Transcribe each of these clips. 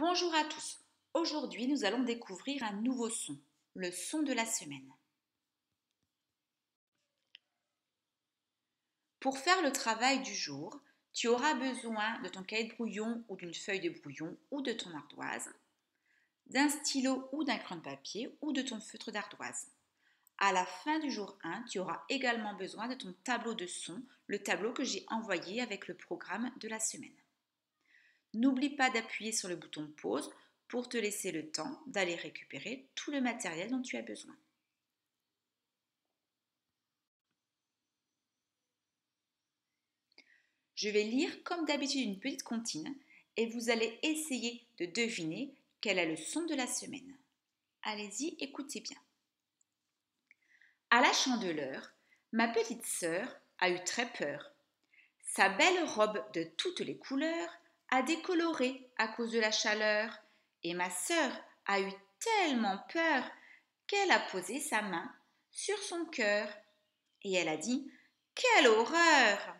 Bonjour à tous. Aujourd'hui, nous allons découvrir un nouveau son, le son de la semaine. Pour faire le travail du jour, tu auras besoin de ton cahier de brouillon ou d'une feuille de brouillon ou de ton ardoise, d'un stylo ou d'un crayon de papier ou de ton feutre d'ardoise. À la fin du jour 1, tu auras également besoin de ton tableau de son, le tableau que j'ai envoyé avec le programme de la semaine. N'oublie pas d'appuyer sur le bouton pause pour te laisser le temps d'aller récupérer tout le matériel dont tu as besoin. Je vais lire comme d'habitude une petite comptine et vous allez essayer de deviner quel est le son de la semaine. Allez-y, écoutez bien. À la Chandeleur, ma petite sœur a eu très peur. Sa belle robe de toutes les couleurs a décoloré à cause de la chaleur et ma sœur a eu tellement peur qu'elle a posé sa main sur son cœur et elle a dit « Quelle horreur !»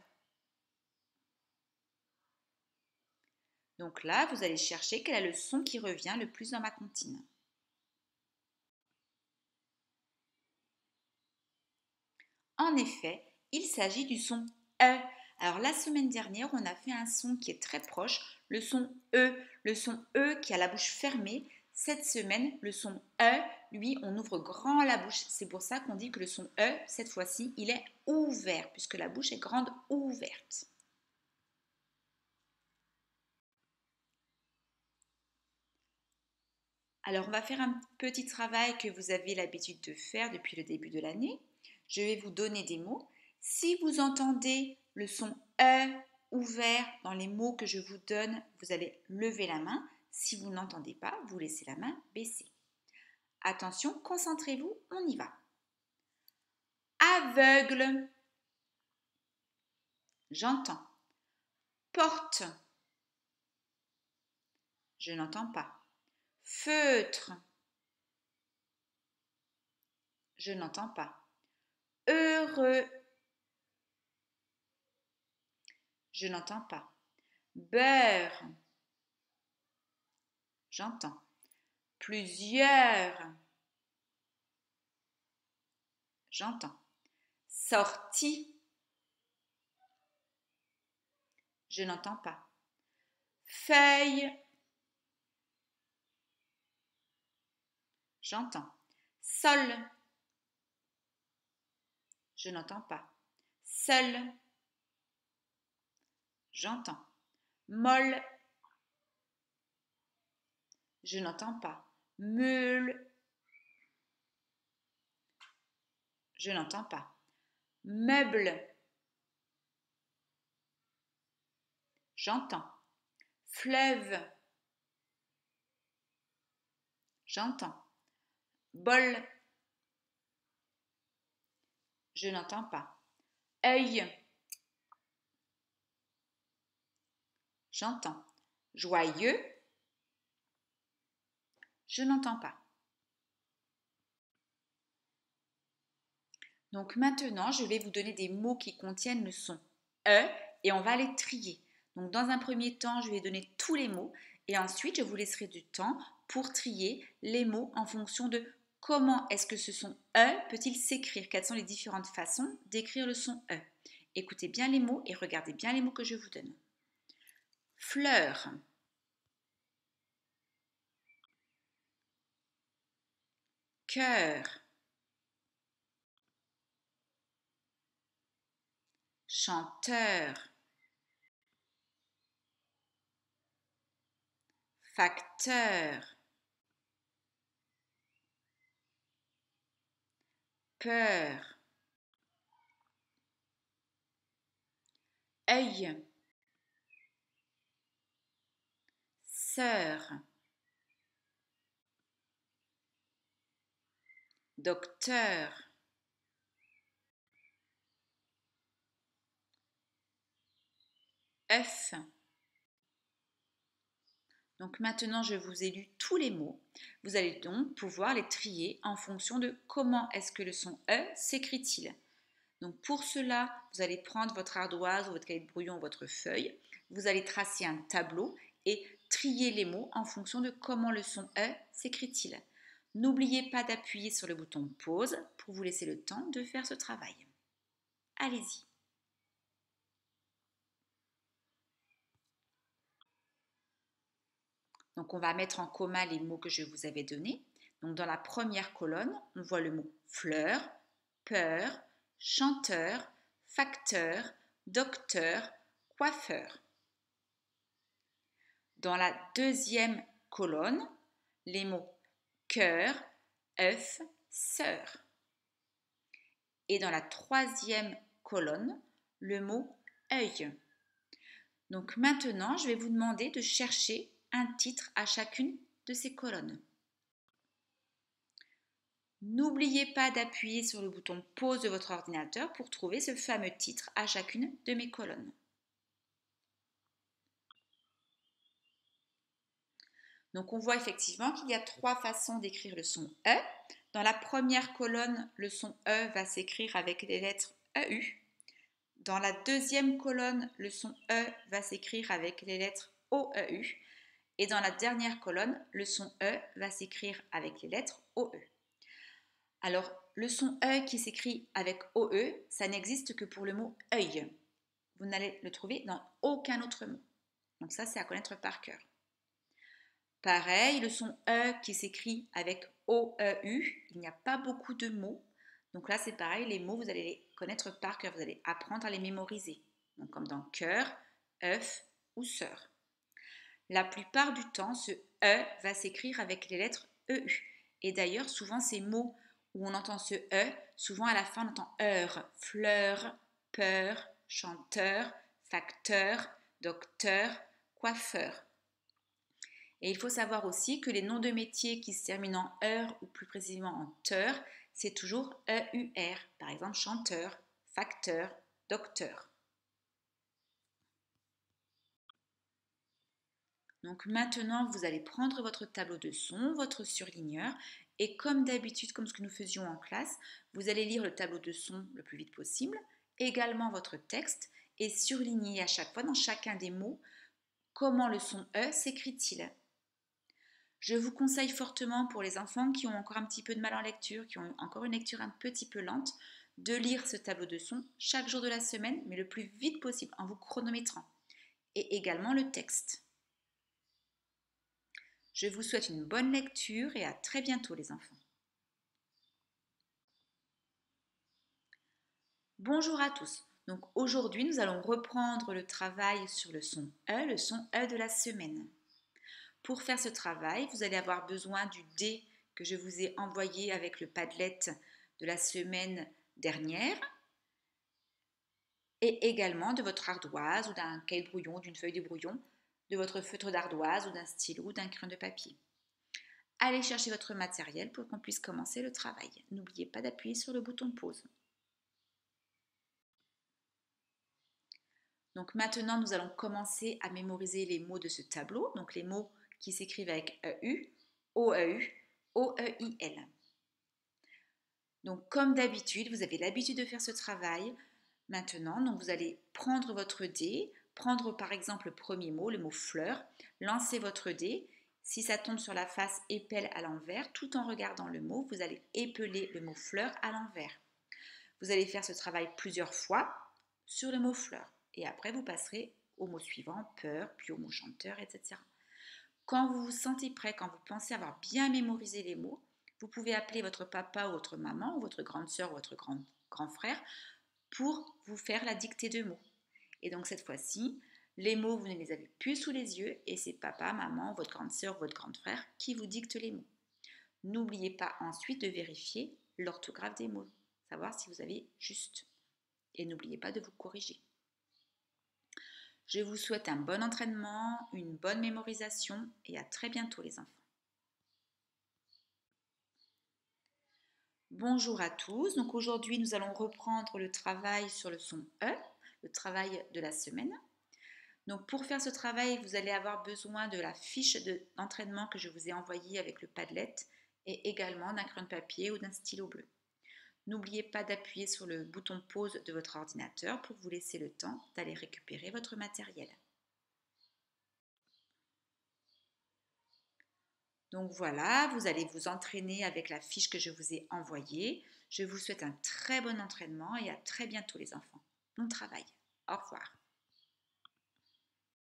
Donc là, vous allez chercher quel est le son qui revient le plus dans ma comptine. En effet, il s'agit du son E. Alors la semaine dernière, on a fait un son qui est très proche, le son E. Le son E qui a la bouche fermée. Cette semaine, le son E, lui, on ouvre grand la bouche. C'est pour ça qu'on dit que le son E, cette fois-ci, il est ouvert, puisque la bouche est grande ouverte. Alors, on va faire un petit travail que vous avez l'habitude de faire depuis le début de l'année. Je vais vous donner des mots. Si vous entendez le son E ouvert dans les mots que je vous donne, vous allez lever la main. Si vous n'entendez pas, vous laissez la main baissée. Attention, concentrez-vous, on y va. Aveugle. J'entends. Porte. Je n'entends pas. Feutre. Je n'entends pas. Heureux. Je n'entends pas. Beurre. J'entends. Plusieurs. J'entends. Sortie. Je n'entends pas. Feuille. J'entends. Sol. Je n'entends pas. Seul. J'entends. Molle. Je n'entends pas. Meule. Je n'entends pas. Meuble. J'entends. Fleuve. J'entends. Bol. Je n'entends pas. Œil. J'entends. Joyeux. Je n'entends pas. Donc maintenant, je vais vous donner des mots qui contiennent le son E et on va les trier. Donc dans un premier temps, je vais donner tous les mots et ensuite je vous laisserai du temps pour trier les mots en fonction de comment est-ce que ce son E peut-il s'écrire, quelles sont les différentes façons d'écrire le son E. Écoutez bien les mots et regardez bien les mots que je vous donne. Fleur. Cœur. Chanteur. Facteur. Peur. Œil. Sœur. Docteur. Œuf. Donc maintenant, je vous ai lu tous les mots. Vous allez donc pouvoir les trier en fonction de comment est-ce que le son E s'écrit-il. Donc pour cela, vous allez prendre votre ardoise ou votre cahier de brouillon ou votre feuille. Vous allez tracer un tableau et trier les mots en fonction de comment le son E s'écrit-il. N'oubliez pas d'appuyer sur le bouton pause pour vous laisser le temps de faire ce travail. Allez-y. Donc on va mettre en commun les mots que je vous avais donnés. Donc dans la première colonne, on voit le mot fleur, peur, chanteur, facteur, docteur, coiffeur. Dans la deuxième colonne, les mots cœur, œuf, sœur. Et dans la troisième colonne, le mot œil. Donc maintenant, je vais vous demander de chercher un titre à chacune de ces colonnes. N'oubliez pas d'appuyer sur le bouton pause de votre ordinateur pour trouver ce fameux titre à chacune de mes colonnes. Donc on voit effectivement qu'il y a trois façons d'écrire le son E. Dans la première colonne, le son E va s'écrire avec les lettres EU. Dans la deuxième colonne, le son E va s'écrire avec les lettres OEU. Et dans la dernière colonne, le son E va s'écrire avec les lettres OE. Alors, le son E qui s'écrit avec OE, ça n'existe que pour le mot œil. Vous n'allez le trouver dans aucun autre mot. Donc ça, c'est à connaître par cœur. Pareil, le son E qui s'écrit avec OEU, il n'y a pas beaucoup de mots. Donc là, c'est pareil, les mots, vous allez les connaître par cœur, vous allez apprendre à les mémoriser. Donc comme dans cœur, œuf ou sœur. La plupart du temps, ce E va s'écrire avec les lettres EU. Et d'ailleurs, souvent, ces mots où on entend ce E, souvent à la fin, on entend heure, fleur, peur, chanteur, facteur, docteur, coiffeur. Et il faut savoir aussi que les noms de métiers qui se terminent en heure ou plus précisément en teur, c'est toujours EUR. Par exemple, chanteur, facteur, docteur. Donc maintenant, vous allez prendre votre tableau de son, votre surligneur, et comme d'habitude, comme ce que nous faisions en classe, vous allez lire le tableau de son le plus vite possible, également votre texte, et surligner à chaque fois dans chacun des mots comment le son E s'écrit-il. Je vous conseille fortement pour les enfants qui ont encore un petit peu de mal en lecture, qui ont encore une lecture un petit peu lente, de lire ce tableau de son chaque jour de la semaine, mais le plus vite possible en vous chronométrant. Et également le texte. Je vous souhaite une bonne lecture et à très bientôt les enfants. Bonjour à tous. Donc aujourd'hui, nous allons reprendre le travail sur le son E de la semaine. Pour faire ce travail, vous allez avoir besoin du dé que je vous ai envoyé avec le Padlet de la semaine dernière et également de votre ardoise ou d'un cahier de brouillon, d'une feuille de brouillon, de votre feutre d'ardoise ou d'un stylo ou d'un crayon de papier. Allez chercher votre matériel pour qu'on puisse commencer le travail. N'oubliez pas d'appuyer sur le bouton pause. Donc maintenant, nous allons commencer à mémoriser les mots de ce tableau, donc les mots qui s'écrivent avec EU, OEU, OEIL. Donc comme d'habitude, vous avez l'habitude de faire ce travail. Maintenant, donc vous allez prendre votre dé, prendre par exemple le premier mot, le mot fleur, lancer votre dé. Si ça tombe sur la face, épelle à l'envers, tout en regardant le mot, vous allez épeler le mot fleur à l'envers. Vous allez faire ce travail plusieurs fois sur le mot fleur. Et après, vous passerez au mot suivant, peur, puis au mot chanteur, etc. Quand vous vous sentez prêt, quand vous pensez avoir bien mémorisé les mots, vous pouvez appeler votre papa ou votre maman, ou votre grande sœur ou votre grand frère pour vous faire la dictée de mots. Et donc cette fois-ci, les mots, vous ne les avez plus sous les yeux et c'est papa, maman, votre grande sœur ou votre grand frère qui vous dicte les mots. N'oubliez pas ensuite de vérifier l'orthographe des mots, savoir si vous avez juste. Et n'oubliez pas de vous corriger. Je vous souhaite un bon entraînement, une bonne mémorisation et à très bientôt les enfants. Bonjour à tous, donc aujourd'hui nous allons reprendre le travail sur le son E, le travail de la semaine. Donc pour faire ce travail, vous allez avoir besoin de la fiche d'entraînement que je vous ai envoyée avec le Padlet et également d'un crayon de papier ou d'un stylo bleu. N'oubliez pas d'appuyer sur le bouton pause de votre ordinateur pour vous laisser le temps d'aller récupérer votre matériel. Donc voilà, vous allez vous entraîner avec la fiche que je vous ai envoyée. Je vous souhaite un très bon entraînement et à très bientôt les enfants. Bon travail. Au revoir.